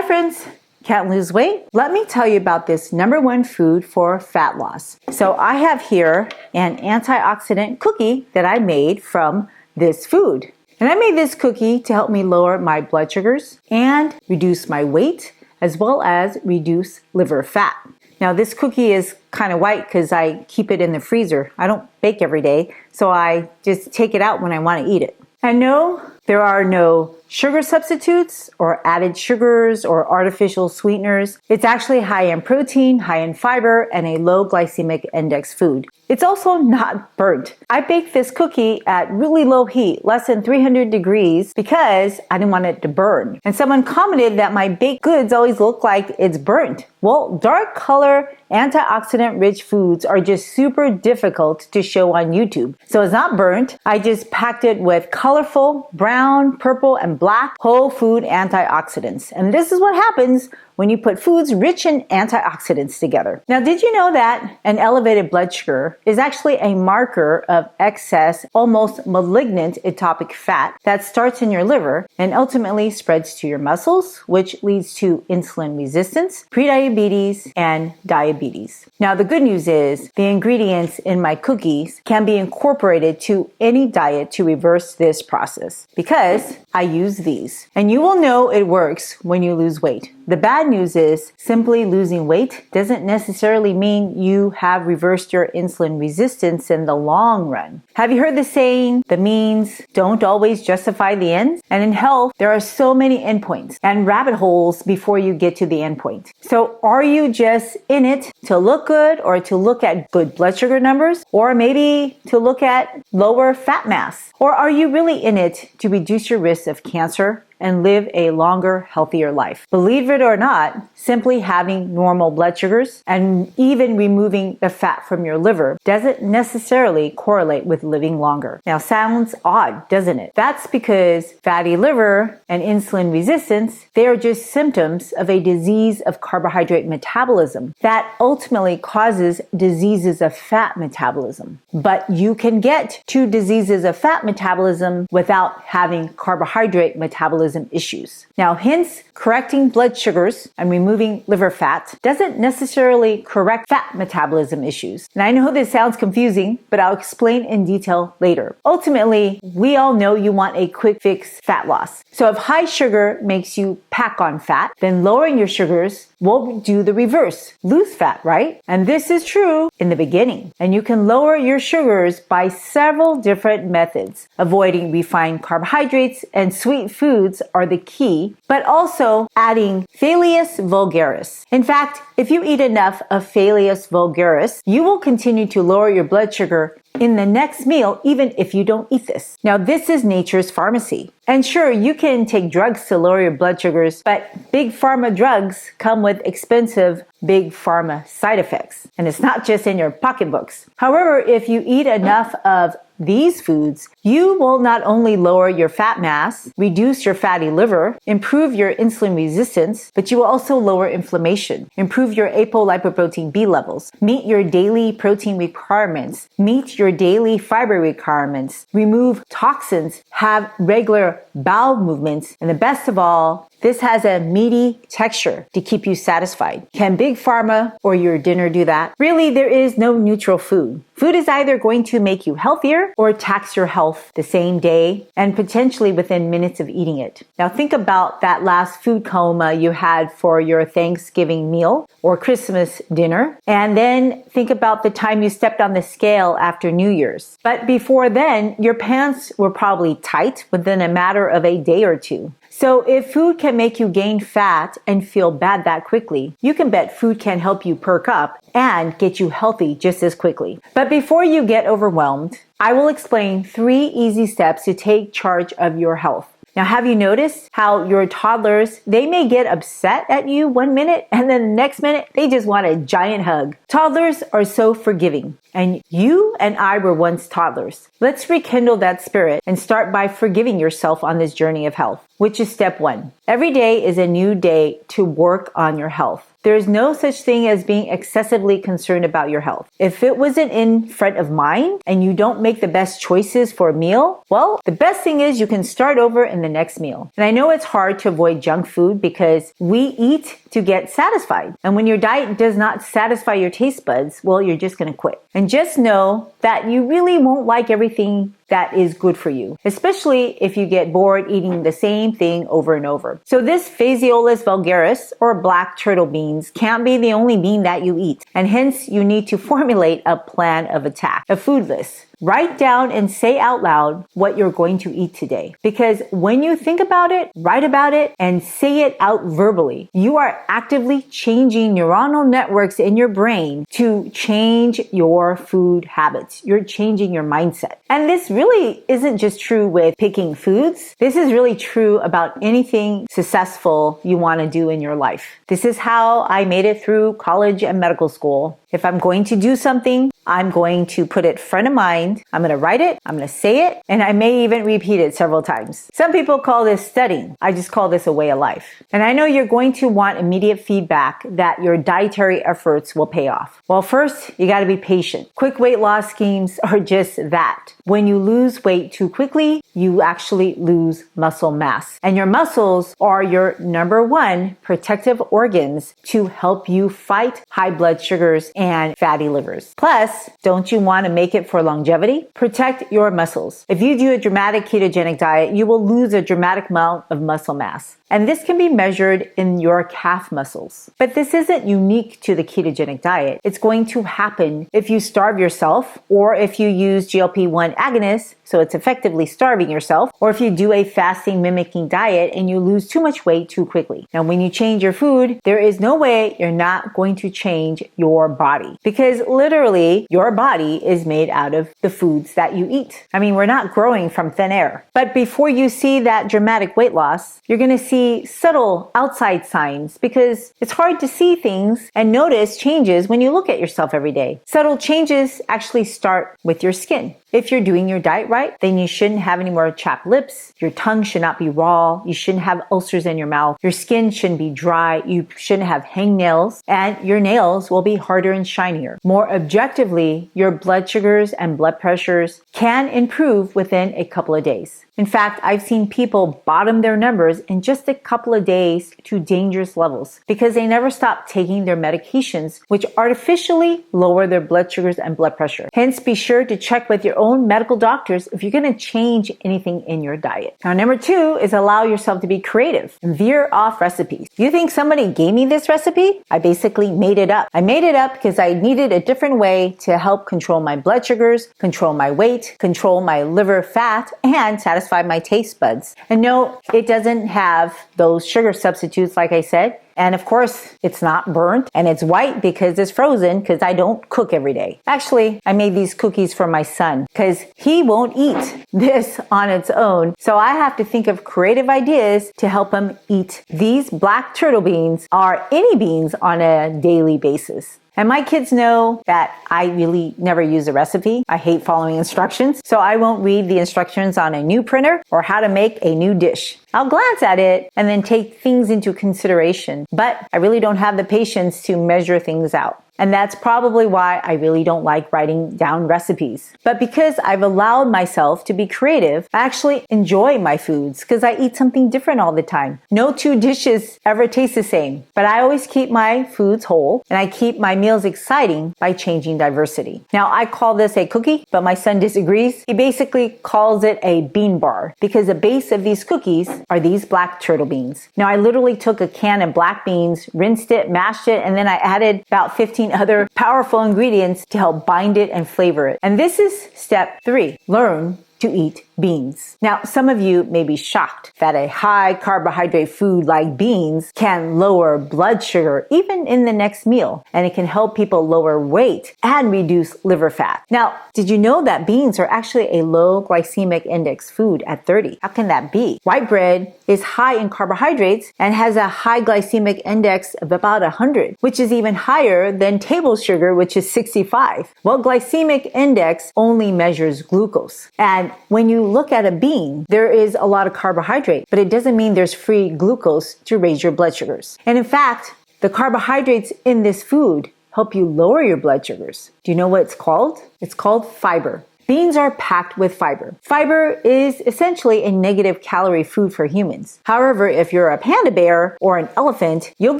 Hi friends, can't lose weight? Let me tell you about this #1 food for fat loss. So I have here an antioxidant cookie that I made from this food. And I made this cookie to help me lower my blood sugars and reduce my weight, as well as reduce liver fat. Now this cookie is kind of white because I keep it in the freezer. I don't bake every day, so I just take it out when I want to eat it. And no, there are no sugar substitutes or added sugars or artificial sweeteners. It's actually high in protein, high in fiber, and a low glycemic index food. It's also not burnt. I baked this cookie at really low heat, less than 300 degrees, because I didn't want it to burn. And someone commented that my baked goods always look like it's burnt. Well, dark color, antioxidant-rich foods are just super difficult to show on YouTube. So it's not burnt. I just packed it with colorful brown, purple, and black whole food antioxidants. And this is what happens when you put foods rich in antioxidants together. Now, did you know that an elevated blood sugar is actually a marker of excess, almost malignant ectopic fat that starts in your liver and ultimately spreads to your muscles, which leads to insulin resistance, prediabetes, and diabetes. Now, the good news is the ingredients in my cookies can be incorporated to any diet to reverse this process because I use these. And you will know it works when you lose weight. The bad news is simply losing weight doesn't necessarily mean you have reversed your insulin resistance in the long run. Have you heard the saying, the means don't always justify the ends? And in health, there are so many endpoints and rabbit holes before you get to the endpoint. So are you just in it to look good or to look at good blood sugar numbers or maybe to look at lower fat mass? Or are you really in it to reduce your risk of cancer and live a longer, healthier life? Believe it or not, simply having normal blood sugars and even removing the fat from your liver doesn't necessarily correlate with living longer. Now, sounds odd, doesn't it? That's because fatty liver and insulin resistance, they are just symptoms of a disease of carbohydrate metabolism that ultimately causes diseases of fat metabolism. But you can get to diseases of fat metabolism without having carbohydrate metabolism issues. Now, hence, correcting blood sugars and removing liver fat doesn't necessarily correct fat metabolism issues. And I know this sounds confusing, but I'll explain in detail later. Ultimately, we all know you want a quick fix fat loss. So if high sugar makes you pack on fat, then lowering your sugars will do the reverse. Lose fat, right? And this is true in the beginning. And you can lower your sugars by several different methods. Avoiding refined carbohydrates and sweet foods are the key, but also adding Phaseolus Vulgaris. In fact, if you eat enough of Phaseolus Vulgaris, you will continue to lower your blood sugar in the next meal, even if you don't eat this. Now, this is nature's pharmacy. And sure, you can take drugs to lower your blood sugars, but big pharma drugs come with expensive big pharma side effects. And it's not just in your pocketbooks. However, if you eat enough of these foods, you will not only lower your fat mass, reduce your fatty liver, improve your insulin resistance, but you will also lower inflammation, improve your apolipoprotein B levels, meet your daily protein requirements, meet your daily fiber requirements, remove toxins, have regular bowel movements, and the best of all, this has a meaty texture to keep you satisfied. Can Big Pharma or your dinner do that? Really, there is no neutral food. Food is either going to make you healthier or tax your health the same day and potentially within minutes of eating it. Now think about that last food coma you had for your Thanksgiving meal or Christmas dinner, and then think about the time you stepped on the scale after New Year's. But before then, your pants were probably tight within a matter of a day or two. So if food can make you gain fat and feel bad that quickly, you can bet food can help you perk up and get you healthy just as quickly. But before you get overwhelmed, I will explain 3 easy steps to take charge of your health. Now, have you noticed how your toddlers, they may get upset at you 1 minute and then the next minute they just want a giant hug? Toddlers are so forgiving. And you and I were once toddlers. Let's rekindle that spirit and start by forgiving yourself on this journey of health. which is step 1. Every day is a new day to work on your health. There is no such thing as being excessively concerned about your health. If it wasn't in front of mind and you don't make the best choices for a meal, well, the best thing is you can start over in the next meal. And I know it's hard to avoid junk food because we eat to get satisfied. And when your diet does not satisfy your taste buds, well, you're just going to quit. And just know that you really won't like everything that is good for you, especially if you get bored eating the same thing over and over. So this Phaseolus Vulgaris, or black turtle beans, can't be the only bean that you eat. And hence you need to formulate a plan of attack, a food list. Write down and say out loud what you're going to eat today. Because when you think about it, write about it, and say it out verbally, you are actively changing neuronal networks in your brain to change your food habits. You're changing your mindset. And this really isn't just true with picking foods. This is really true about anything successful you want to do in your life. This is how I made it through college and medical school. If I'm going to do something, I'm going to put it front of mind. I'm going to write it. I'm going to say it. And I may even repeat it several times. Some people call this studying. I just call this a way of life. And I know you're going to want immediate feedback that your dietary efforts will pay off. Well, first, you got to be patient. Quick weight loss schemes are just that. When you lose weight too quickly, you actually lose muscle mass. And your muscles are your number one protective organs to help you fight high blood sugars and fatty livers. Plus, don't you want to make it for longevity? Protect your muscles. If you do a dramatic ketogenic diet, you will lose a dramatic amount of muscle mass. And this can be measured in your calf muscles. But this isn't unique to the ketogenic diet. It's going to happen if you starve yourself, or if you use GLP-1 agonists, so it's effectively starving yourself, or if you do a fasting mimicking diet and you lose too much weight too quickly. Now, when you change your food, there is no way you're not going to change your body, because literally your body is made out of the foods that you eat. I mean, we're not growing from thin air. But before you see that dramatic weight loss, you're going to see subtle outside signs, because it's hard to see things and notice changes when you look at yourself every day. Subtle changes actually start with your skin. If you're doing your diet right, then you shouldn't have any more chapped lips. Your tongue should not be raw. You shouldn't have ulcers in your mouth. Your skin shouldn't be dry. You shouldn't have hangnails, and your nails will be harder and shinier. More objectively, your blood sugars and blood pressures can improve within a couple of days. In fact, I've seen people bottom their numbers in just a couple of days to dangerous levels because they never stop taking their medications, which artificially lower their blood sugars and blood pressure. Hence, be sure to check with your own medical doctors if you're going to change anything in your diet. Now, number 2 is allow yourself to be creative and veer off recipes. You think somebody gave me this recipe? I basically made it up. I made it up because I needed a different way to help control my blood sugars, control my weight, control my liver fat, and satisfy my taste buds. And no, it doesn't have those sugar substitutes like I said. And of course, it's not burnt and it's white because it's frozen because I don't cook every day. Actually, I made these cookies for my son because he won't eat this on its own. So I have to think of creative ideas to help him eat these black turtle beans or any beans on a daily basis. And my kids know that I really never use a recipe. I hate following instructions, so I won't read the instructions on a new printer or how to make a new dish. I'll glance at it and then take things into consideration, but I really don't have the patience to measure things out. And that's probably why I really don't like writing down recipes. But because I've allowed myself to be creative, I actually enjoy my foods because I eat something different all the time. No two dishes ever taste the same, but I always keep my foods whole and I keep my meals exciting by changing diversity. Now, I call this a cookie, but my son disagrees. He basically calls it a bean bar because the base of these cookies are these black turtle beans. Now, I literally took a can of black beans, rinsed it, mashed it, and then I added about 15 other powerful ingredients to help bind it and flavor it. And this is step 3. Learn to eat beans. Now, some of you may be shocked that a high carbohydrate food like beans can lower blood sugar even in the next meal, and it can help people lower weight and reduce liver fat. Now, did you know that beans are actually a low glycemic index food at 30? How can that be? White bread is high in carbohydrates and has a high glycemic index of about 100, which is even higher than table sugar, which is 65. Well, glycemic index only measures glucose. And when you you look at a bean, there is a lot of carbohydrate, but it doesn't mean there's free glucose to raise your blood sugars. And in fact, the carbohydrates in this food help you lower your blood sugars. Do you know what it's called? It's called fiber. Beans are packed with fiber. Fiber is essentially a negative calorie food for humans. However, if you're a panda bear or an elephant, you'll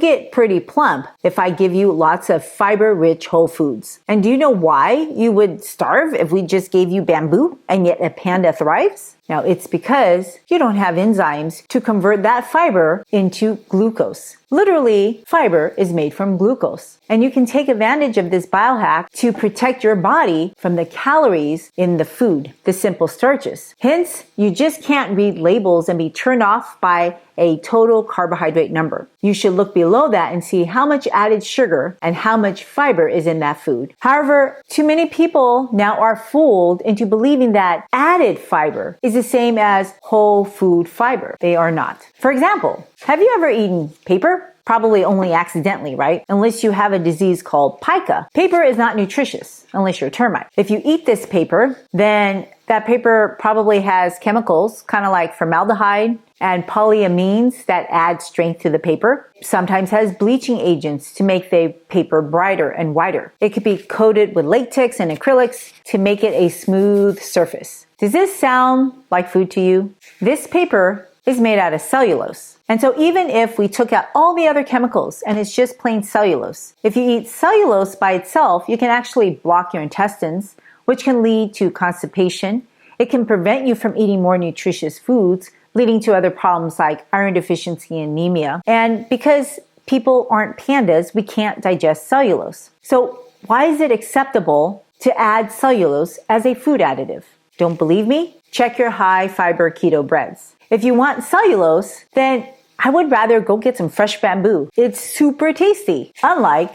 get pretty plump if I give you lots of fiber-rich whole foods. And do you know why you would starve if we just gave you bamboo and yet a panda thrives? Now, it's because you don't have enzymes to convert that fiber into glucose. Literally, fiber is made from glucose. And you can take advantage of this biohack to protect your body from the calories in the food, the simple starches. Hence, you just can't read labels and be turned off by a total carbohydrate number. You should look below that and see how much added sugar and how much fiber is in that food. However, too many people now are fooled into believing that added fiber is the same as whole food fiber. They are not. For example, have you ever eaten paper? Probably only accidentally, right? Unless you have a disease called pica. Paper is not nutritious unless you're a termite. If you eat this paper, then that paper probably has chemicals, kind of like formaldehyde and polyamines that add strength to the paper. Sometimes has bleaching agents to make the paper brighter and whiter. It could be coated with latex and acrylics to make it a smooth surface. Does this sound like food to you? This paper is made out of cellulose. And so even if we took out all the other chemicals and it's just plain cellulose, if you eat cellulose by itself, you can actually block your intestines, which can lead to constipation. It can prevent you from eating more nutritious foods, leading to other problems like iron deficiency and anemia. And because people aren't pandas, we can't digest cellulose. So why is it acceptable to add cellulose as a food additive? Don't believe me? Check your high fiber keto breads. If you want cellulose, then I would rather go get some fresh bamboo. It's super tasty, unlike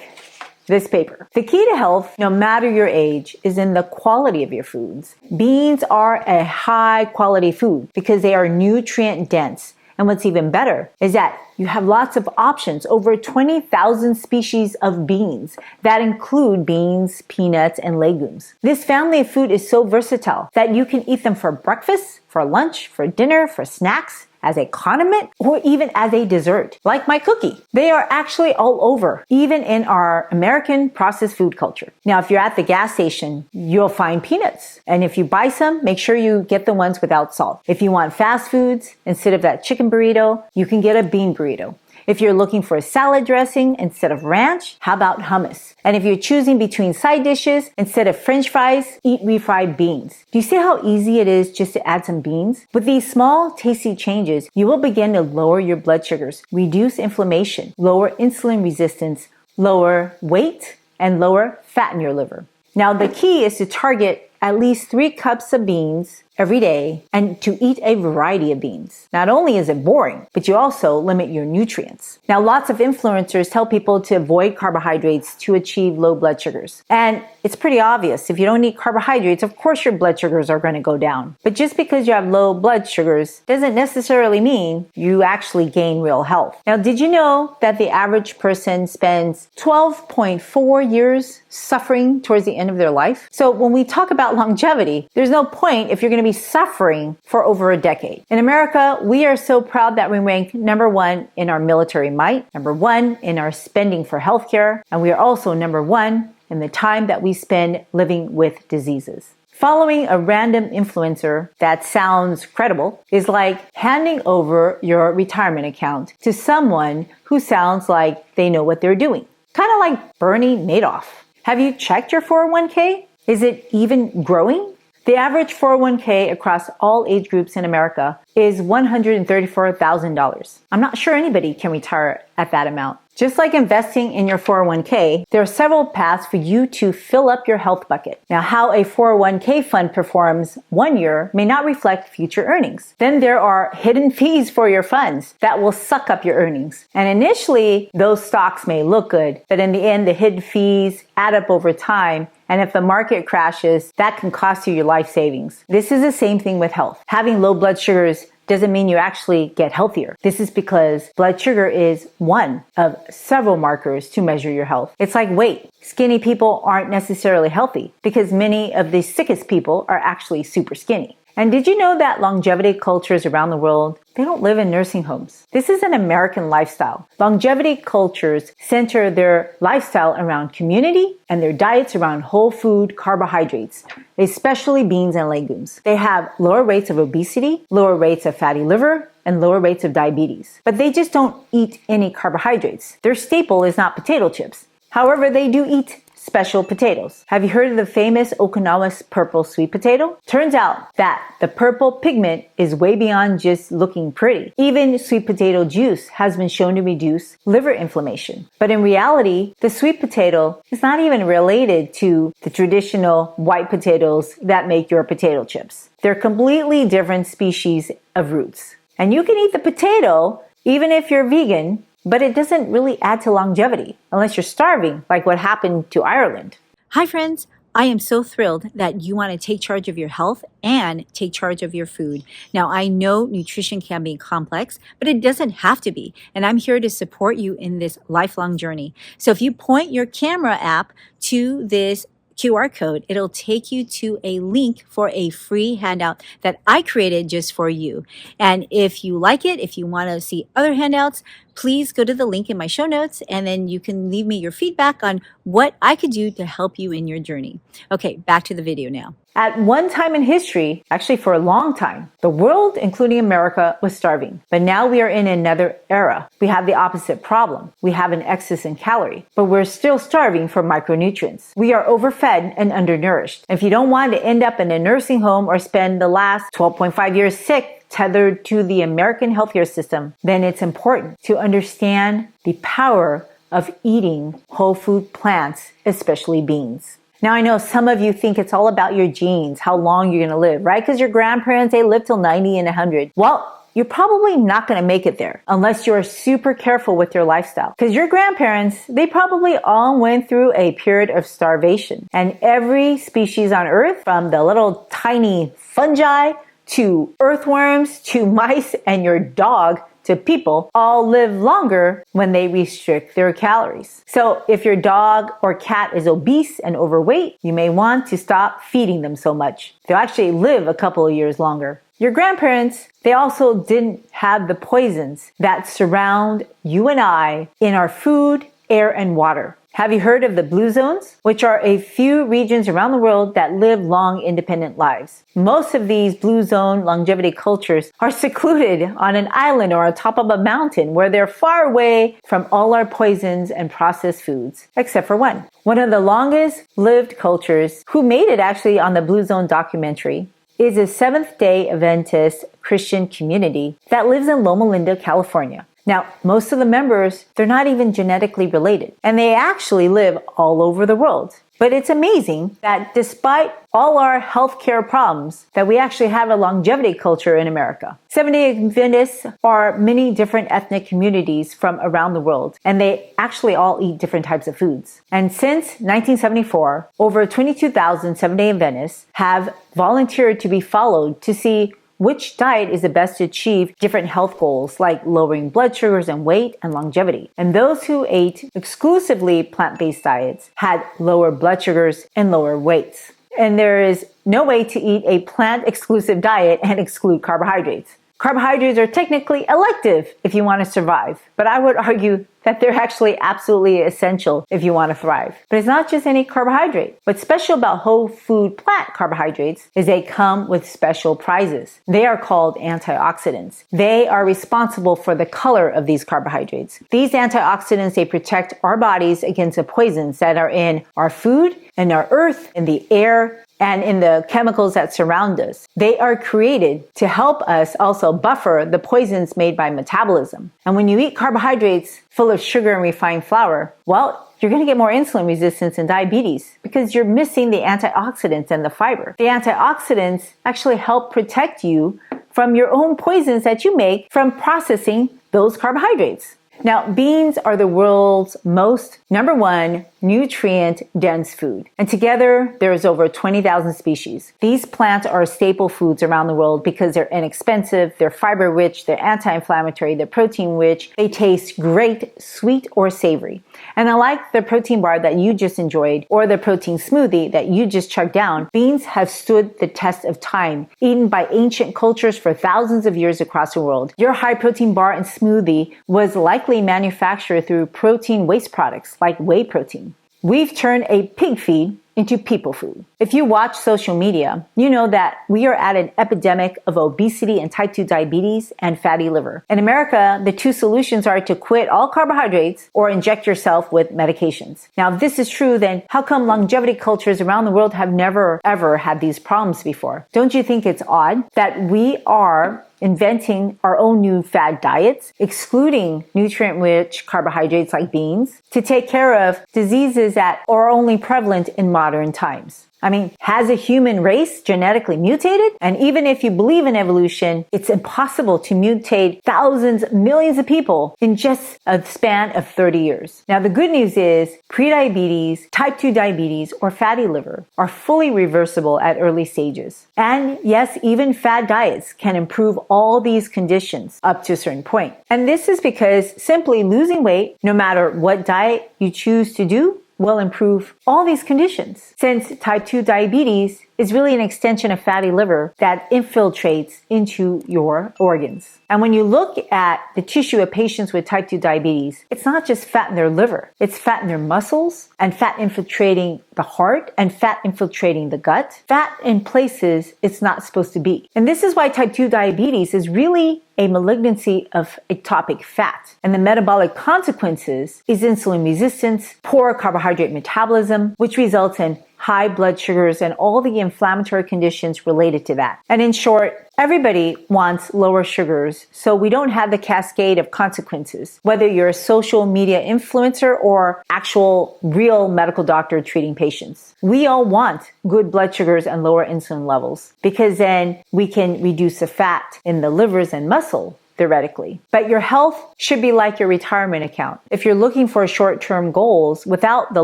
this paper. The key to health, no matter your age, is in the quality of your foods. Beans are a high quality food because they are nutrient dense. And what's even better is that you have lots of options, over 20,000 species of beans that include beans, peanuts, and legumes. This family of food is so versatile that you can eat them for breakfast, for lunch, for dinner, for snacks, as a condiment, or even as a dessert, like my cookie. They are actually all over, even in our American processed food culture. Now, if you're at the gas station, you'll find peanuts. And if you buy some, make sure you get the ones without salt. If you want fast foods, instead of that chicken burrito, you can get a bean burrito. If you're looking for a salad dressing instead of ranch, how about hummus? And if you're choosing between side dishes, instead of French fries, eat refried beans. Do you see how easy it is just to add some beans? With these small, tasty changes, you will begin to lower your blood sugars, reduce inflammation, lower insulin resistance, lower weight, and lower fat in your liver. Now, the key is to target at least 3 cups of beans every day and to eat a variety of beans. Not only is it boring, but you also limit your nutrients. Now, lots of influencers tell people to avoid carbohydrates to achieve low blood sugars. And it's pretty obvious. If you don't eat carbohydrates, of course your blood sugars are going to go down. But just because you have low blood sugars doesn't necessarily mean you actually gain real health. Now, did you know that the average person spends 12.4 years suffering towards the end of their life? So when we talk about longevity, there's no point if you're going to be suffering for over a decade. In America, we are so proud that we rank number 1 in our military might, number 1 in our spending for healthcare, and we are also number 1 in the time that we spend living with diseases. Following a random influencer that sounds credible is like handing over your retirement account to someone who sounds like they know what they're doing. Kind of like Bernie Madoff. Have you checked your 401k? Is it even growing? The average 401k across all age groups in America is $134,000. I'm not sure anybody can retire at that amount. Just like investing in your 401k, there are several paths for you to fill up your health bucket. Now, how a 401k fund performs one year may not reflect future earnings. Then there are hidden fees for your funds that will suck up your earnings. And initially, those stocks may look good, but in the end, the hidden fees add up over time. And if the market crashes, that can cost you your life savings. This is the same thing with health. Having low blood sugars doesn't mean you actually get healthier. This is because blood sugar is one of several markers to measure your health. It's like weight. Skinny people aren't necessarily healthy because many of the sickest people are actually super skinny. And did you know that longevity cultures around the world, they don't live in nursing homes? This is an American lifestyle. Longevity cultures center their lifestyle around community and their diets around whole food carbohydrates, especially beans and legumes. They have lower rates of obesity, lower rates of fatty liver, and lower rates of diabetes. But they just don't eat any carbohydrates. Their staple is not potato chips. However, they do eat special potatoes. Have you heard of the famous Okinawa purple sweet potato? Turns out that the purple pigment is way beyond just looking pretty. Even sweet potato juice has been shown to reduce liver inflammation. But in reality, the sweet potato is not even related to the traditional white potatoes that make your potato chips. They're completely different species of roots. And you can eat the potato even if you're vegan, but it doesn't really add to longevity unless you're starving, like what happened to Ireland. Hi friends, I am so thrilled that you want to take charge of your health and take charge of your food. Now, I know nutrition can be complex, but it doesn't have to be. And I'm here to support you in this lifelong journey. So if you point your camera app to this QR code, it'll take you to a link for a free handout that I created just for you. And if you like it, if you want to see other handouts, please go to the link in my show notes and then you can leave me your feedback on what I could do to help you in your journey. Okay, back to the video now. At one time in history, actually for a long time, the world, including America, was starving. But now we are in another era. We have the opposite problem. We have an excess in calorie, but we're still starving for micronutrients. We are overfed and undernourished. If you don't want to end up in a nursing home or spend the last 12.5 years sick, tethered to the American healthcare system, then it's important to understand the power of eating whole food plants, especially beans. Now, I know some of you think it's all about your genes, how long you're going to live, right? Because your grandparents, they lived till 90 and 100. Well, you're probably not going to make it there unless you're super careful with your lifestyle. Because your grandparents, they probably all went through a period of starvation. And every species on Earth, from the little tiny fungi to earthworms to mice and your dog to people, all live longer when they restrict their calories. So if your dog or cat is obese and overweight, you may want to stop feeding them so much. They'll actually live a couple of years longer. Your grandparents, they also didn't have the poisons that surround you and I in our food, air, and water. Have you heard of the blue zones, which are a few regions around the world that live long, independent lives? Most of these blue zone longevity cultures are secluded on an island or on top of a mountain where they're far away from all our poisons and processed foods, except for one. One of the longest lived cultures who made it actually on the Blue Zone documentary is a Seventh-day Adventist Christian community that lives in Loma, California. Now, most of the members, they're not even genetically related, and they actually live all over the world. But it's amazing that despite all our healthcare problems, that we actually have a longevity culture in America. Seventh-day Adventists are many different ethnic communities from around the world, and they actually all eat different types of foods. And since 1974, over 22,000 Seventh-day Adventists have volunteered to be followed to see which diet is the best to achieve different health goals like lowering blood sugars and weight and longevity. And those who ate exclusively plant-based diets had lower blood sugars and lower weights. And there is no way to eat a plant-exclusive diet and exclude carbohydrates. Carbohydrates are technically elective if you want to survive, but I would argue that they're actually absolutely essential if you want to thrive. But it's not just any carbohydrate. What's special about whole food plant carbohydrates is they come with special prizes. They are called antioxidants. They are responsible for the color of these carbohydrates. These antioxidants, they protect our bodies against the poisons that are in our food, in our earth, in the air, and in the chemicals that surround us. They are created to help us also buffer the poisons made by metabolism. And when you eat carbohydrates full of sugar and refined flour, well, you're going to get more insulin resistance and diabetes because you're missing the antioxidants and the fiber. The antioxidants actually help protect you from your own poisons that you make from processing those carbohydrates. Now, beans are the world's most, number one, nutrient-dense food. And together, there's over 20,000 species. These plants are staple foods around the world because they're inexpensive, they're fiber-rich, they're anti-inflammatory, they're protein-rich, they taste great, sweet or savory. And unlike the protein bar that you just enjoyed or the protein smoothie that you just chugged down, beans have stood the test of time, eaten by ancient cultures for thousands of years across the world. Your high-protein bar and smoothie was likely manufactured through protein waste products like whey protein. We've turned a pig feed into people food. If you watch social media, you know that we are at an epidemic of obesity and type 2 diabetes and fatty liver. In America, the two solutions are to quit all carbohydrates or inject yourself with medications. Now, if this is true, then how come longevity cultures around the world have never ever had these problems before? Don't you think it's odd that we are inventing our own new fad diets, excluding nutrient-rich carbohydrates like beans, to take care of diseases that are only prevalent in modern times? I mean, has a human race genetically mutated? And even if you believe in evolution, it's impossible to mutate thousands, millions of people in just a span of 30 years. Now, the good news is prediabetes, type 2 diabetes, or fatty liver are fully reversible at early stages. And yes, even fad diets can improve all these conditions up to a certain point. And this is because simply losing weight, no matter what diet you choose to do, will improve all these conditions. Since type 2 diabetes is really an extension of fatty liver that infiltrates into your organs. And when you look at the tissue of patients with type 2 diabetes, it's not just fat in their liver. It's fat in their muscles and fat infiltrating the heart and fat infiltrating the gut. Fat in places it's not supposed to be. And this is why type 2 diabetes is really a malignancy of ectopic fat. And the metabolic consequences is insulin resistance, poor carbohydrate metabolism, which results in high blood sugars and all the inflammatory conditions related to that. And in short, everybody wants lower sugars, so we don't have the cascade of consequences, whether you're a social media influencer or actual real medical doctor treating patients. We all want good blood sugars and lower insulin levels because then we can reduce the fat in the livers and muscle, theoretically. But your health should be like your retirement account. If you're looking for short-term goals without the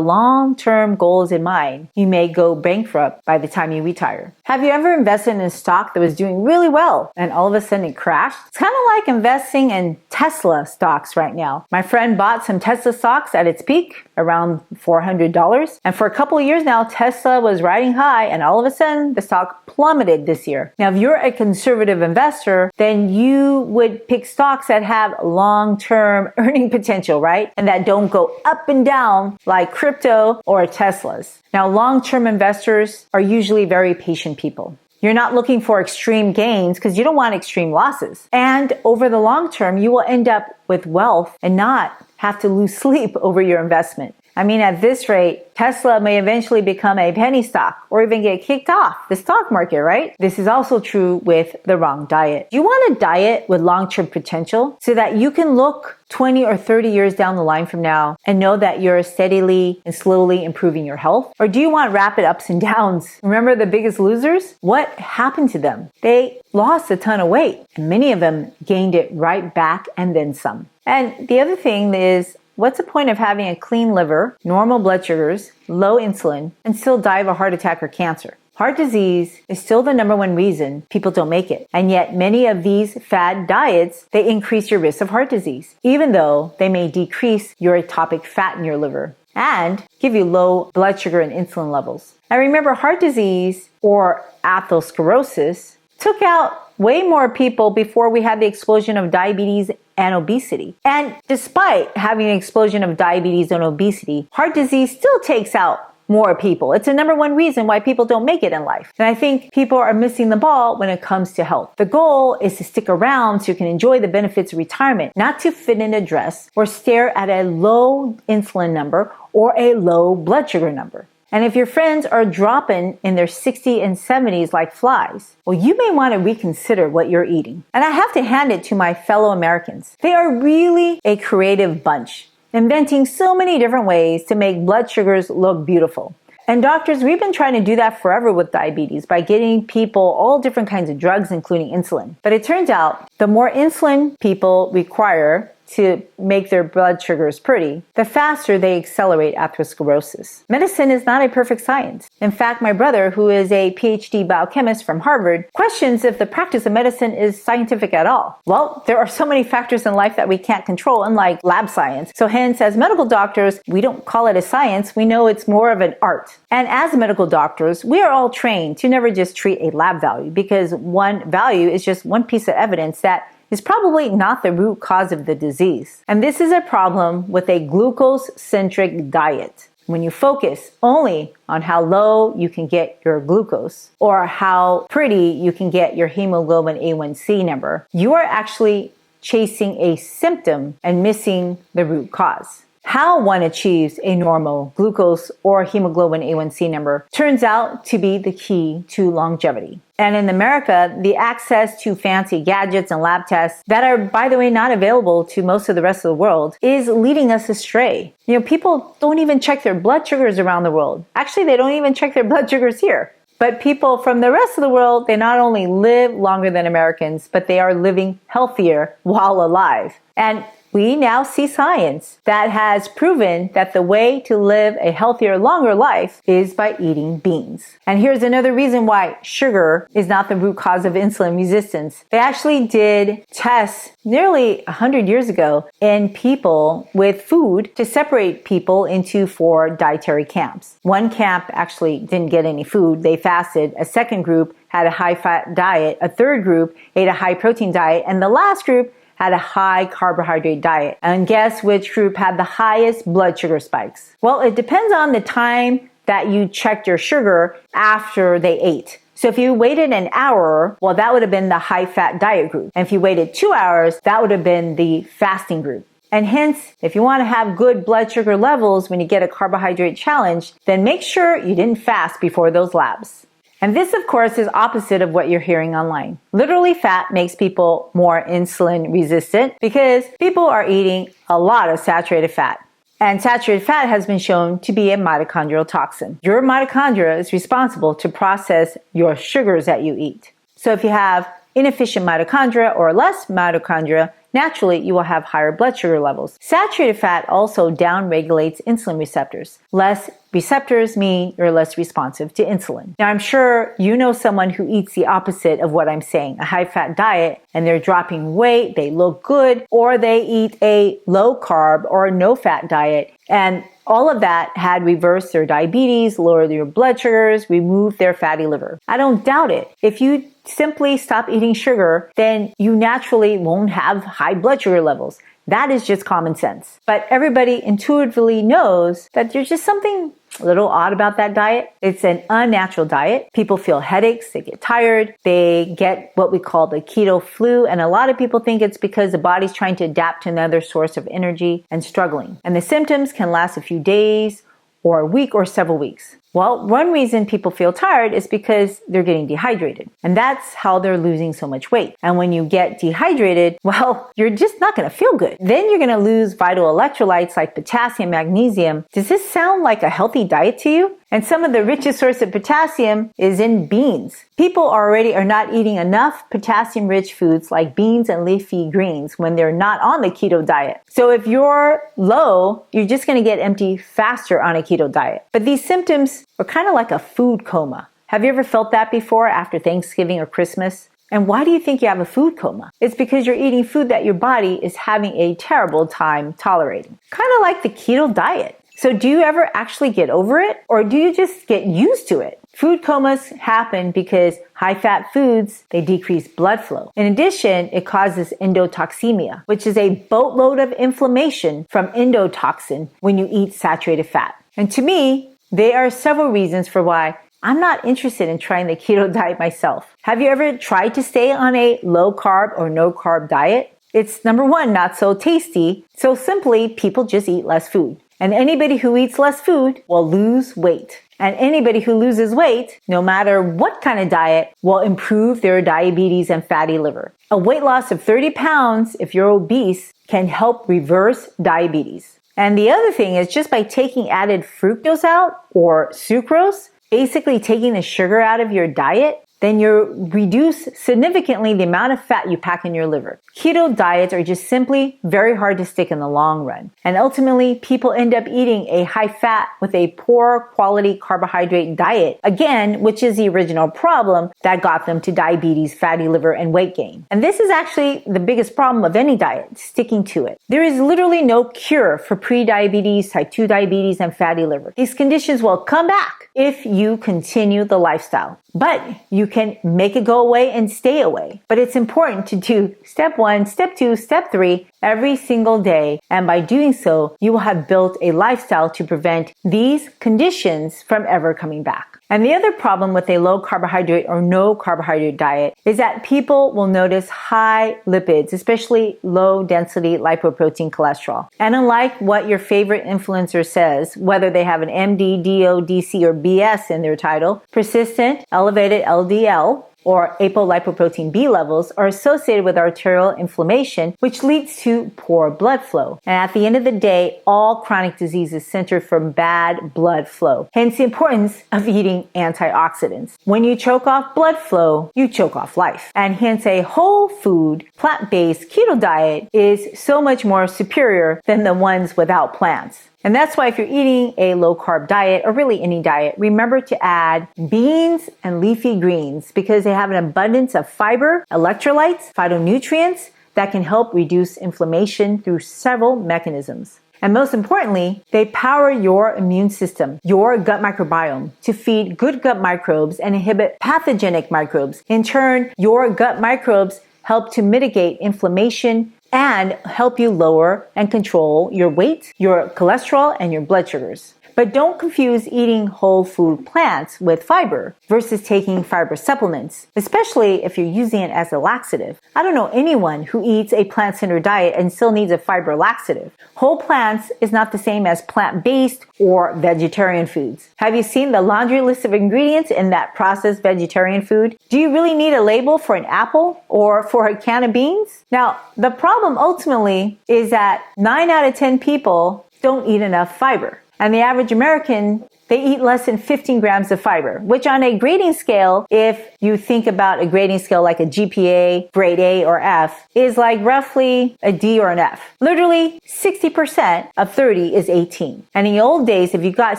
long-term goals in mind, you may go bankrupt by the time you retire. Have you ever invested in a stock that was doing really well and all of a sudden it crashed? It's kind of like investing in Tesla stocks right now. My friend bought some Tesla stocks at its peak, around $400. And for a couple of years now, Tesla was riding high and all of a sudden the stock plummeted this year. Now, if you're a conservative investor, then you would pick stocks that have long-term earning potential, right? And that don't go up and down like crypto or Teslas. Now, long-term investors are usually very patient people. You're not looking for extreme gains because you don't want extreme losses. And over the long term, you will end up with wealth and not have to lose sleep over your investment. I mean, at this rate, Tesla may eventually become a penny stock or even get kicked off the stock market, right? This is also true with the wrong diet. You want a diet with long-term potential so that you can look 20 or 30 years down the line from now and know that you're steadily and slowly improving your health? Or do you want rapid ups and downs? Remember the Biggest Losers? What happened to them? They lost a ton of weight and many of them gained it right back and then some. And the other thing is, what's the point of having a clean liver, normal blood sugars, low insulin, and still die of a heart attack or cancer? Heart disease is still the number one reason people don't make it. And yet many of these fad diets, they increase your risk of heart disease, even though they may decrease your ectopic fat in your liver and give you low blood sugar and insulin levels. And remember, heart disease or atherosclerosis took out way more people before we had the explosion of diabetes and obesity. And despite having an explosion of diabetes and obesity, heart disease still takes out more people. It's the number one reason why people don't make it in life. And I think people are missing the ball when it comes to health. The goal is to stick around so you can enjoy the benefits of retirement, not to fit in a dress or stare at a low insulin number or a low blood sugar number. And if your friends are dropping in their 60s and 70s like flies, well, you may want to reconsider what you're eating. And I have to hand it to my fellow Americans. They are really a creative bunch, inventing so many different ways to make blood sugars look beautiful. And doctors, we've been trying to do that forever with diabetes by getting people all different kinds of drugs, including insulin. But it turns out the more insulin people require to make their blood sugars pretty, the faster they accelerate atherosclerosis. Medicine is not a perfect science. In fact, my brother, who is a PhD biochemist from Harvard, questions if the practice of medicine is scientific at all. Well, there are so many factors in life that we can't control, unlike lab science. So hence, as medical doctors, we don't call it a science. We know it's more of an art. And as medical doctors, we are all trained to never just treat a lab value, because one value is just one piece of evidence that is probably not the root cause of the disease. And this is a problem with a glucose-centric diet. When you focus only on how low you can get your glucose or how pretty you can get your hemoglobin A1C number, you are actually chasing a symptom and missing the root cause. How one achieves a normal glucose or hemoglobin A1C number turns out to be the key to longevity. And in America, the access to fancy gadgets and lab tests that are, by the way, not available to most of the rest of the world is leading us astray. People don't even check their blood sugars around the world. Actually, they don't even check their blood sugars here. But people from the rest of the world, they not only live longer than Americans, but they are living healthier while alive. And we now see science that has proven that the way to live a healthier, longer life is by eating beans. And here's another reason why sugar is not the root cause of insulin resistance. They actually did tests nearly 100 years ago in people with food to separate people into 4 dietary camps. One camp actually didn't get any food. They fasted. A second group had a high-fat diet. A third group ate a high-protein diet. And the last group had a high carbohydrate diet. And guess which group had the highest blood sugar spikes? Well, it depends on the time that you checked your sugar after they ate. So if you waited an hour, well, that would have been the high-fat diet group. And if you waited 2 hours, that would have been the fasting group. And hence, if you want to have good blood sugar levels when you get a carbohydrate challenge, then make sure you didn't fast before those labs. And this, of course, is opposite of what you're hearing online. Literally, fat makes people more insulin resistant because people are eating a lot of saturated fat. And saturated fat has been shown to be a mitochondrial toxin. Your mitochondria is responsible to process your sugars that you eat. So if you have inefficient mitochondria or less mitochondria, naturally you will have higher blood sugar levels. Saturated fat also downregulates insulin receptors. Less receptors mean you're less responsive to insulin. Now, I'm sure you know someone who eats the opposite of what I'm saying, a high-fat diet, and they're dropping weight, they look good, or they eat a low-carb or no-fat diet, and all of that had reversed their diabetes, lowered their blood sugars, removed their fatty liver. I don't doubt it. If you simply stop eating sugar, then you naturally won't have high blood sugar levels. That is just common sense. But everybody intuitively knows that there's just something a little odd about that diet. It's an unnatural diet. People feel headaches, they get tired, they get what we call the keto flu, and a lot of people think it's because the body's trying to adapt to another source of energy and struggling. And the symptoms can last a few days or a week or several weeks. Well, one reason people feel tired is because they're getting dehydrated. And that's how they're losing so much weight. And when you get dehydrated, well, you're just not going to feel good. Then you're going to lose vital electrolytes like potassium, magnesium. Does this sound like a healthy diet to you? And some of the richest source of potassium is in beans. People already are not eating enough potassium-rich foods like beans and leafy greens when they're not on the keto diet. So if you're low, you're just going to get empty faster on a keto diet. But these symptoms are kind of like a food coma. Have you ever felt that before after Thanksgiving or Christmas? And why do you think you have a food coma? It's because you're eating food that your body is having a terrible time tolerating. Kind of like the keto diet. So do you ever actually get over it, or do you just get used to it? Food comas happen because high-fat foods, they decrease blood flow. In addition, it causes endotoxemia, which is a boatload of inflammation from endotoxin when you eat saturated fat. And to me, there are several reasons for why I'm not interested in trying the keto diet myself. Have you ever tried to stay on a low-carb or no-carb diet? It's number one, not so tasty. So simply, people just eat less food. And anybody who eats less food will lose weight. And anybody who loses weight, no matter what kind of diet, will improve their diabetes and fatty liver. A weight loss of 30 pounds, if you're obese, can help reverse diabetes. And the other thing is just by taking added fructose out or sucrose, basically taking the sugar out of your diet, then you reduce significantly the amount of fat you pack in your liver. Keto diets are just simply very hard to stick in the long run. And ultimately, people end up eating a high fat with a poor quality carbohydrate diet, again, which is the original problem that got them to diabetes, fatty liver, and weight gain. And this is actually the biggest problem of any diet, sticking to it. There is literally no cure for pre-diabetes, type 2 diabetes, and fatty liver. These conditions will come back if you continue the lifestyle. But you can make it go away and stay away. But it's important to do step 1, step 2, step 3 every single day. And by doing so, you will have built a lifestyle to prevent these conditions from ever coming back. And the other problem with a low carbohydrate or no carbohydrate diet is that people will notice high lipids, especially low density lipoprotein cholesterol. And unlike what your favorite influencer says, whether they have an MD, DO, DC, or BS in their title, persistent elevated LDL or apolipoprotein B levels are associated with arterial inflammation, which leads to poor blood flow. And at the end of the day, all chronic diseases center from bad blood flow. Hence the importance of eating antioxidants. When you choke off blood flow, you choke off life. And hence a whole food, plant-based keto diet is so much more superior than the ones without plants. And that's why if you're eating a low-carb diet, or really any diet, remember to add beans and leafy greens because they have an abundance of fiber, electrolytes, phytonutrients that can help reduce inflammation through several mechanisms. And most importantly, they power your immune system, your gut microbiome, to feed good gut microbes and inhibit pathogenic microbes. In turn, your gut microbes help to mitigate inflammation and help you lower and control your weight, your cholesterol, and your blood sugars. But don't confuse eating whole food plants with fiber versus taking fiber supplements, especially if you're using it as a laxative. I don't know anyone who eats a plant-centered diet and still needs a fiber laxative. Whole plants is not the same as plant-based or vegetarian foods. Have you seen the laundry list of ingredients in that processed vegetarian food? Do you really need a label for an apple or for a can of beans? Now, the problem ultimately is that 9 out of 10 people don't eat enough fiber. And the average American, they eat less than 15 grams of fiber, which on a grading scale, if you think about a grading scale like a GPA, grade A or F, is like roughly a D or an F. Literally 60% of 30 is 18. And in the old days, if you got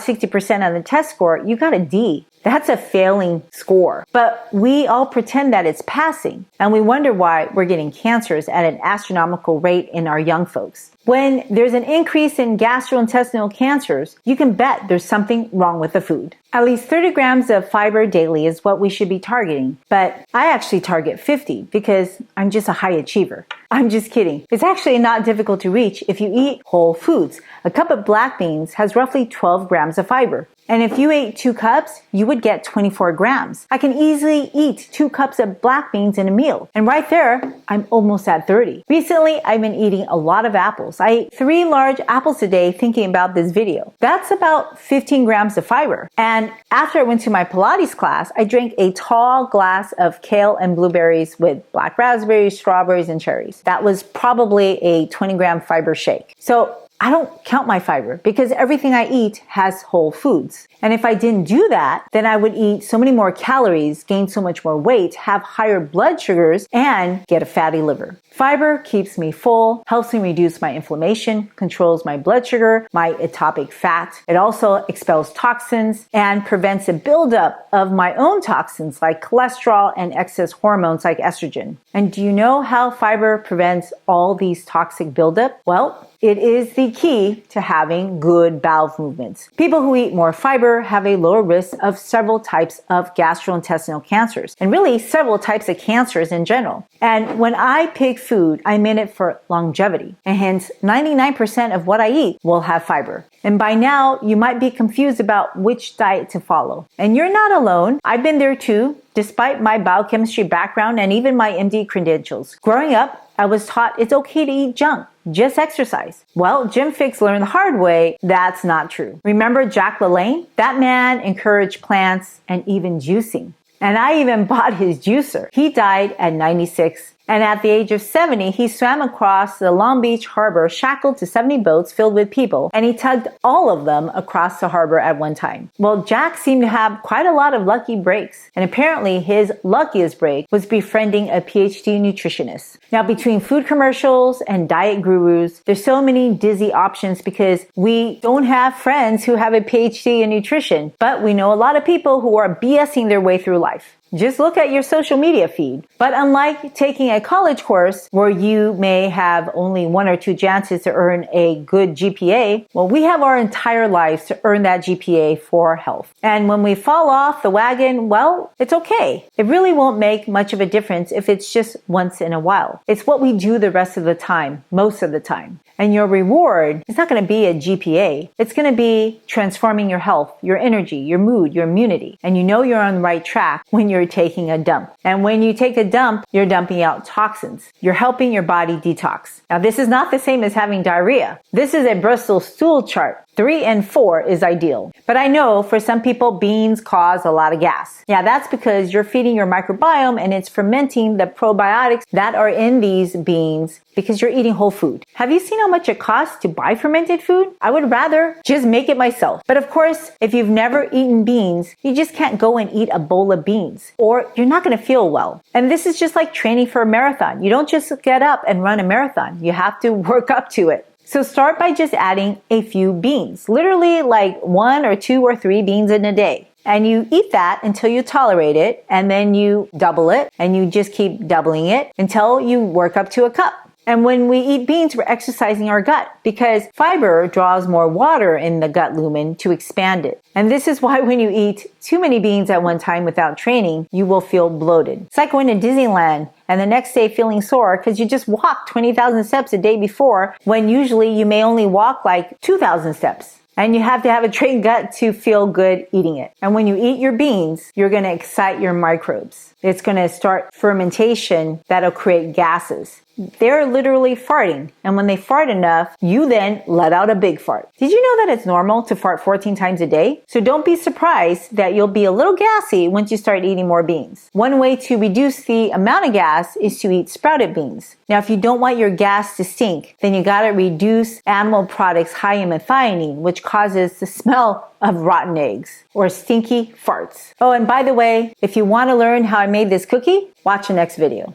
60% on the test score, you got a D. That's a failing score. But we all pretend that it's passing, and we wonder why we're getting cancers at an astronomical rate in our young folks. When there's an increase in gastrointestinal cancers, you can bet there's something wrong with the food. At least 30 grams of fiber daily is what we should be targeting, but I actually target 50 because I'm just a high achiever. I'm just kidding. It's actually not difficult to reach if you eat whole foods. A cup of black beans has roughly 12 grams of fiber. And if you ate 2 cups, you would get 24 grams. I can easily eat 2 cups of black beans in a meal. And right there, I'm almost at 30. Recently, I've been eating a lot of apples. I ate 3 large apples a day thinking about this video. That's about 15 grams of fiber. And after I went to my Pilates class, I drank a tall glass of kale and blueberries with black raspberries, strawberries, and cherries. That was probably a 20-gram fiber shake. So I don't count my fiber because everything I eat has whole foods. And if I didn't do that, then I would eat so many more calories, gain so much more weight, have higher blood sugars, and get a fatty liver. Fiber keeps me full, helps me reduce my inflammation, controls my blood sugar, my ectopic fat. It also expels toxins and prevents a buildup of my own toxins like cholesterol and excess hormones like estrogen. And do you know how fiber prevents all these toxic buildup? Well, it is the key to having good bowel movements. People who eat more fiber have a lower risk of several types of gastrointestinal cancers, and really several types of cancers in general. And when I pick food, I'm in it for longevity, and hence 99% of what I eat will have fiber. And by now, you might be confused about which diet to follow. And you're not alone. I've been there too, despite my biochemistry background and even my MD credentials. Growing up, I was taught it's okay to eat junk, just exercise. Well, Jim Fixx learned the hard way that's not true. Remember Jack LaLanne? That man encouraged plants and even juicing. And I even bought his juicer. He died at 96, And at the age of 70, he swam across the Long Beach harbor shackled to 70 boats filled with people, and he tugged all of them across the harbor at one time. Well, Jack seemed to have quite a lot of lucky breaks, and apparently his luckiest break was befriending a PhD nutritionist. Now, between food commercials and diet gurus, there's so many dizzy options because we don't have friends who have a PhD in nutrition, but we know a lot of people who are BSing their way through life. Just look at your social media feed. But unlike taking a college course where you may have only 1 or 2 chances to earn a good GPA, well, we have our entire lives to earn that GPA for health. And when we fall off the wagon, well, it's okay. It really won't make much of a difference if it's just once in a while. It's what we do the rest of the time, most of the time. And your reward is not going to be a GPA. It's going to be transforming your health, your energy, your mood, your immunity. And you know you're on the right track when you're taking a dump. And when you take a dump, you're dumping out toxins. You're helping your body detox. Now, this is not the same as having diarrhea. This is a Bristol stool chart. 3 and 4 is ideal. But I know for some people, beans cause a lot of gas. Yeah, that's because you're feeding your microbiome and it's fermenting the probiotics that are in these beans because you're eating whole food. Have you seen how much it costs to buy fermented food? I would rather just make it myself. But of course, if you've never eaten beans, you just can't go and eat a bowl of beans or you're not going to feel well. And this is just like training for a marathon. You don't just get up and run a marathon. You have to work up to it. So start by just adding a few beans, literally like 1 or 2 or 3 beans in a day. And you eat that until you tolerate it, and then you double it, and you just keep doubling it until you work up to a cup. And when we eat beans, we're exercising our gut because fiber draws more water in the gut lumen to expand it. And this is why when you eat too many beans at one time without training, you will feel bloated. It's like going to Disneyland and the next day feeling sore because you just walked 20,000 steps a day before when usually you may only walk like 2,000 steps. And you have to have a trained gut to feel good eating it. And when you eat your beans, you're going to excite your microbes. It's going to start fermentation that'll create gases. They're literally farting. And when they fart enough, you then let out a big fart. Did you know that it's normal to fart 14 times a day? So don't be surprised that you'll be a little gassy once you start eating more beans. One way to reduce the amount of gas is to eat sprouted beans. Now, if you don't want your gas to stink, then you gotta reduce animal products high in methionine, which causes the smell of rotten eggs or stinky farts. Oh, and by the way, if you want to learn how I made this cookie, watch the next video.